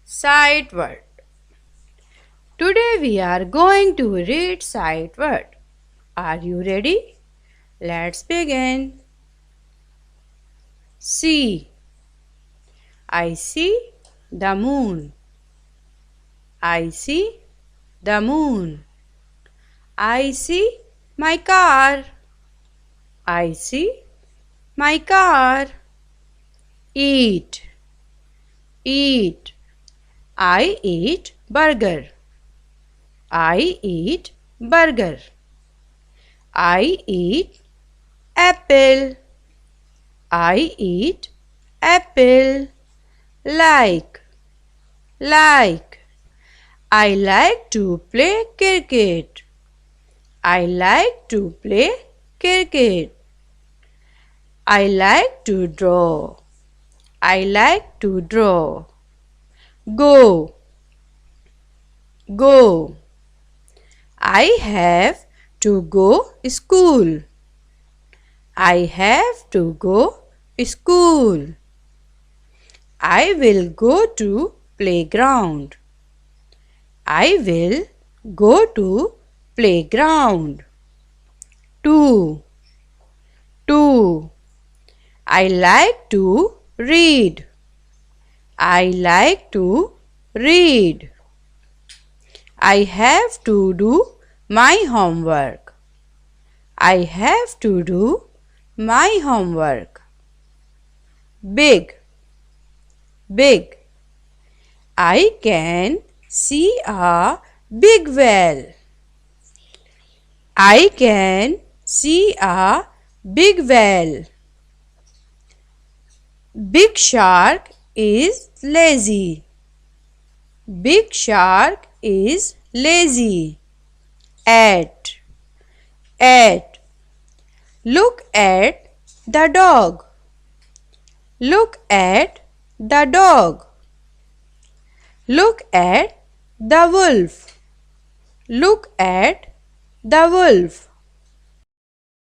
Sight word. Today we are going to read sight word. Are you ready? Let's begin. See. I see the moon. I see the moon. I see my car. I see my car. Eat. Eat. I eat burger. I eat burger. I eat apple. I eat apple. Like. I like to play cricket. I like to play cricket. I like to draw. I like to draw. Go. I have to go school. I have to go school. I will go to playground. I will go to playground. Two. I like to read. I like to read. I have to do my homework. I have to do my homework. Big. I can see a big whale. I can see a big whale. Big shark is lazy. Big shark is lazy. At. Look at the dog. Look at the dog. Look at the wolf. Look at the wolf.